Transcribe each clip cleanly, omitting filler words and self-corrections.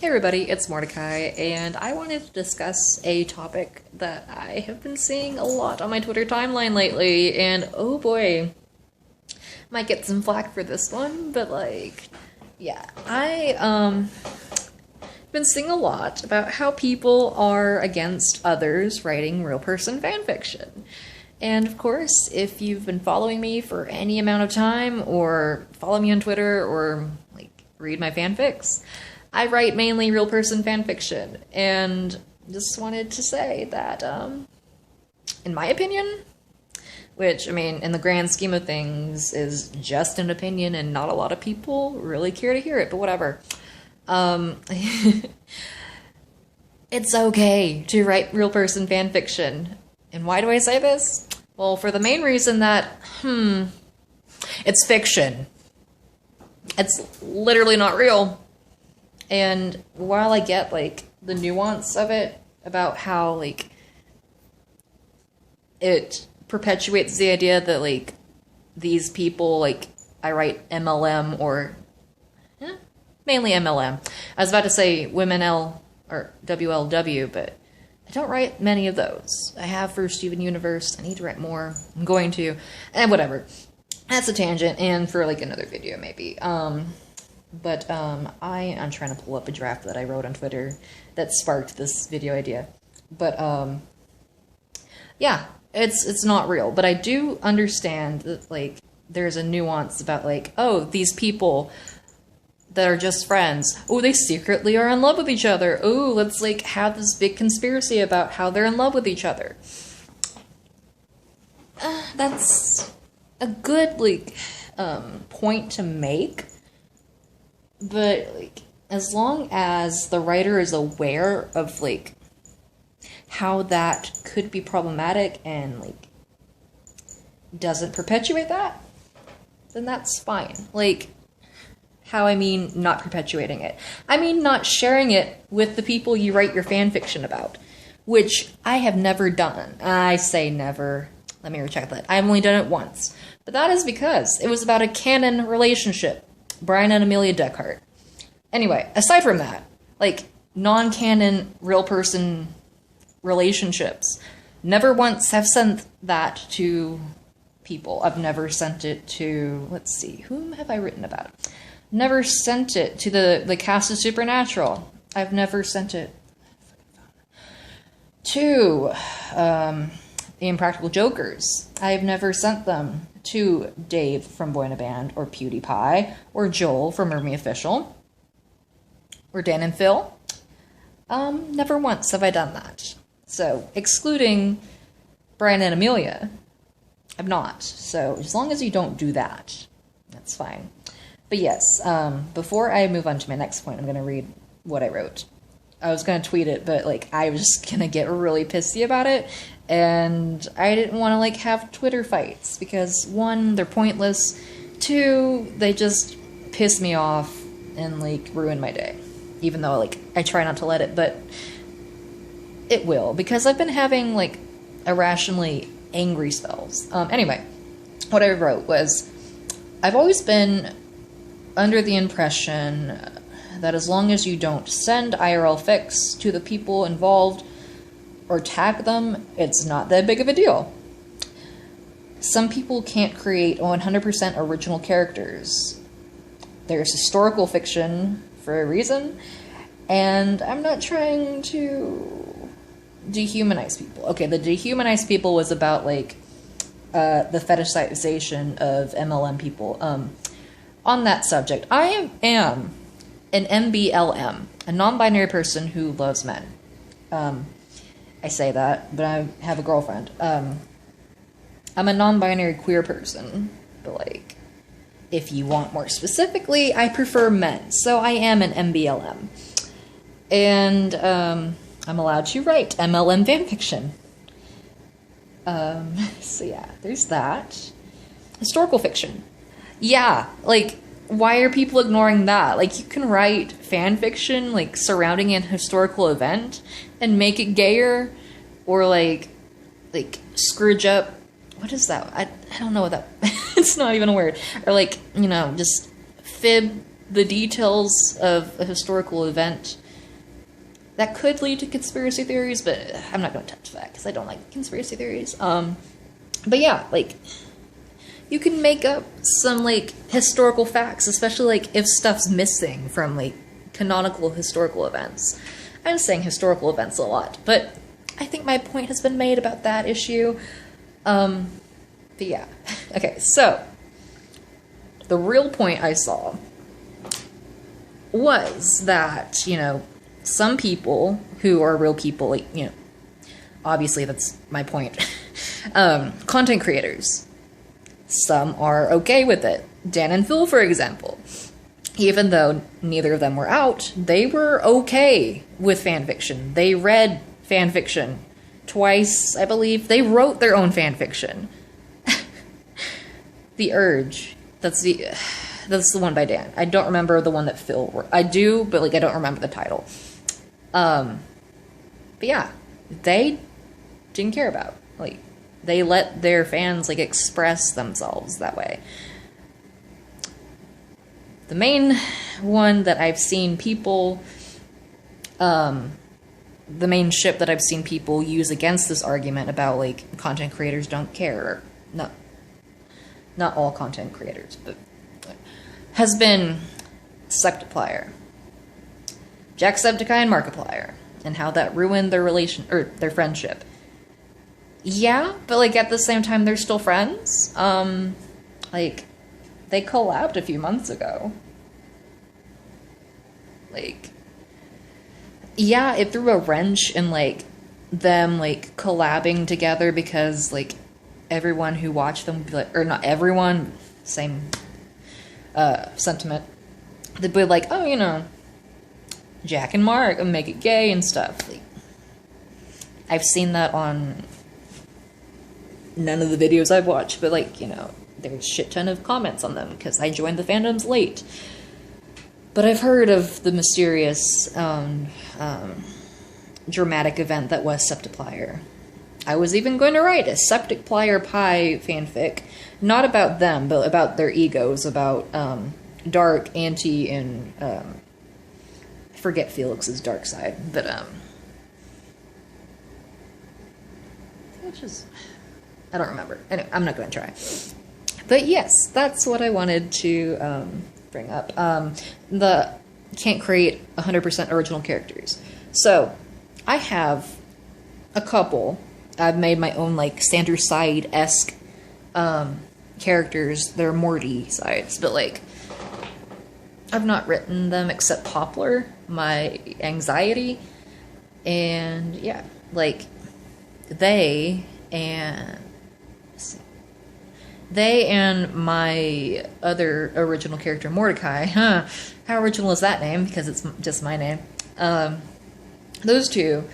Hey everybody, it's Mordecai, and I wanted to discuss a topic that I have been seeing a lot on my Twitter timeline lately, and oh boy, might get some flack for this one, but I been seeing a lot about how people are against others writing real person fanfiction. And of course, if you've been following me for any amount of time, or follow me on Twitter, or read my fanfics, I write mainly real person fanfiction, and just wanted to say that, in my opinion, which, I mean, in the grand scheme of things, is just an opinion, and not a lot of people really care to hear it, but whatever. It's okay to write real person fanfiction. And why do I say this? Well, for the main reason that, it's fiction. It's literally not real. And while I get, the nuance of it, about how, it perpetuates the idea that, these people, I write MLM, or, mainly MLM. I was about to say WomenL, or WLW, but I don't write many of those. I have for Steven Universe. I need to write more. I'm going to. And whatever. That's a tangent, and for, another video, maybe. But I'm trying to pull up a draft that I wrote on Twitter that sparked this video idea. But, yeah, it's not real. But I do understand that, there's a nuance about, oh, these people that are just friends, oh, they secretly are in love with each other. Oh, let's, have this big conspiracy about how they're in love with each other. That's a good, point to make. But, as long as the writer is aware of, how that could be problematic and, doesn't perpetuate that, then that's fine. How I mean not perpetuating it. I mean not sharing it with the people you write your fanfiction about, which I have never done. I say never. Let me recheck that. I've only done it once. But that is because it was about a canon relationship. Brian and Amelia Deckhart. Anyway, aside from that, non-canon real person relationships, never once have sent that to people. I've never sent it to, let's see, whom have I written about? Never sent it to the cast of Supernatural. I've never sent it to the Impractical Jokers. I've never sent them to Dave from Boy in a Band, or PewDiePie, or Joel from Mermy Official, or Dan and Phil. Never once have I done that. So, excluding Brian and Amelia, I've not. So, as long as you don't do that, that's fine. But yes, before I move on to my next point, I'm going to read what I wrote. I was going to tweet it, but, I was just going to get really pissy about it, and I didn't want to, have Twitter fights, because, one, they're pointless, two, they just piss me off and, ruin my day. Even though, I try not to let it, but it will, because I've been having, irrationally angry spells. Anyway, what I wrote was, I've always been under the impression that as long as you don't send IRL fics to the people involved or tag them, it's not that big of a deal. Some people can't create 100% original characters. There's historical fiction for a reason, and I'm not trying to dehumanize people. Okay, the dehumanize people was about, the fetishization of MLM people. On that subject, I am an MBLM, a non-binary person who loves men. I say that, but I have a girlfriend. I'm a non-binary queer person, but, if you want more specifically, I prefer men, so I am an MBLM. And, I'm allowed to write MLM fanfiction. So yeah, there's that. Historical fiction. Yeah, why are people ignoring that? You can write fan fiction, surrounding an historical event, and make it gayer, or, Scrooge up. What is that? I don't know what that... It's not even a word. Or, just fib the details of a historical event that could lead to conspiracy theories, but I'm not going to touch that because I don't like conspiracy theories. But yeah, like, you can make up some, like, historical facts, especially, like, if stuff's missing from, like, canonical historical events. I'm saying historical events a lot, but I think my point has been made about that issue. But yeah. Okay, so, the real point I saw was that, you know, some people who are real people, like, you know, obviously that's my point, content creators, some are okay with it. Dan and Phil, for example. Even though neither of them were out, they were okay with fanfiction. They read fanfiction twice, I believe. They wrote their own fanfiction. The Urge. That's the one by Dan. I don't remember the one that Phil wrote. I do, but, like, I don't remember the title. But yeah, they didn't care about. Like, they let their fans, like, express themselves that way. The main one that I've seen people, the main ship that I've seen people use against this argument about, like, content creators don't care, or not all content creators, but has been Septiplier. Jacksepticeye and Markiplier, and how that ruined their their friendship. Yeah, but, like, at the same time, they're still friends. Like, they collabed a few months ago. Like, yeah, it threw a wrench in, like, them, like, collabing together because, like, everyone who watched them would be like, or not everyone, same sentiment. They'd be like, oh, you know, Jack and Mark, make it gay and stuff. Like, I've seen that on none of the videos I've watched, but, like, you know, there's a shit ton of comments on them because I joined the fandoms late. But I've heard of the mysterious, dramatic event that was Septiplier. I was even going to write a Septiplier Pie fanfic, not about them, but about their egos, about Dark, Anti, and I forget Felix's dark side, but which is, I don't remember. Anyway, I'm not going to try. But yes, that's what I wanted to bring up. The can't create 100% original characters. So, I have a couple. I've made my own, like, Sandra Side-esque characters. They're Morty sides, but, like, I've not written them except Poplar, my anxiety, and yeah, like, they and my other original character, Mordecai. How original is that name? Because it's just my name. Those two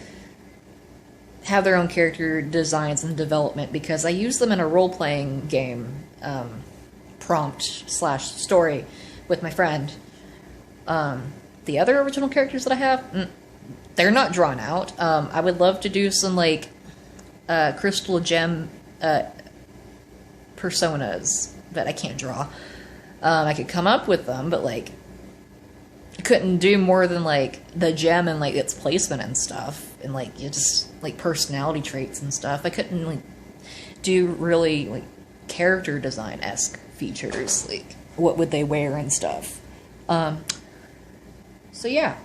have their own character designs and development because I use them in a role-playing game, prompt/story with my friend. The other original characters that I have, they're not drawn out. I would love to do some, like, crystal gem personas that I can't draw. I could come up with them, but, like, I couldn't do more than, like, the gem and, like, its placement and stuff, and, like, you just, like, personality traits and stuff. I couldn't, like, do really, like, character design-esque features, like, what would they wear and stuff. So yeah.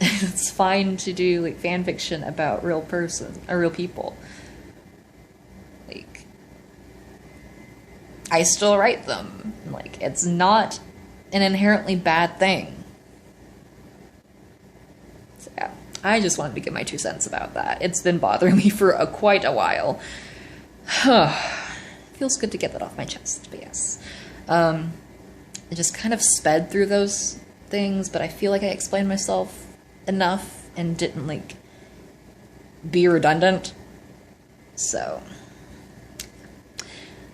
It's fine to do, like, fan fiction about real people. Like, I still write them. Like, it's not an inherently bad thing. So yeah, I just wanted to give my 2 cents about that. It's been bothering me for quite a while. Feels good to get that off my chest, but yes. I just kind of sped through those things, but I feel like I explained myself enough and didn't, like, be redundant. So,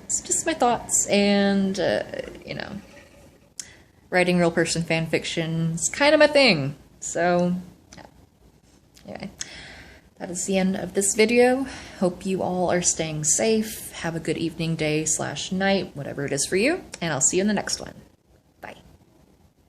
it's just my thoughts, and, you know, writing real person fan fiction is kind of my thing. So, yeah. Anyway, that is the end of this video. Hope you all are staying safe. Have a good evening, day / night, whatever it is for you, and I'll see you in the next one.